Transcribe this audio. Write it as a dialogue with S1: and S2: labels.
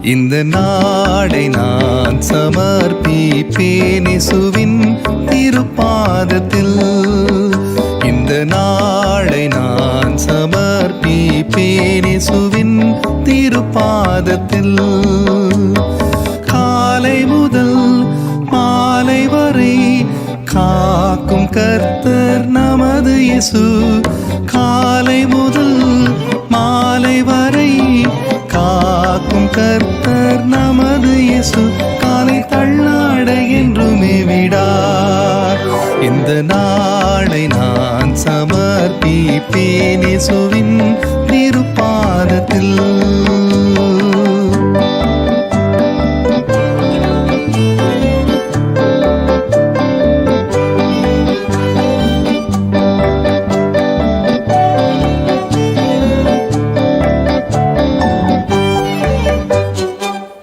S1: இந்த நாடை நான் சமர்ப்பிப்பேன் இயேசுவின் திருப்பாதத்தில். இந்த நாடை நான் சமர்ப்பிப்பேன் இயேசுவின் திருப்பாதத்தில். காலை முதல் மாலை வரை காக்கும் கர்த்தர் நமது இயேசு. காலை முதல் மாலை வரை காக்கும் கர்த்தர் நமது இயேசு. காலை தள்ளாட என்றுமே விடார். இந்த நாளை நான் சமர்ப்பிப்பேன் இயேசுவின் திருப்பாதத்தில்.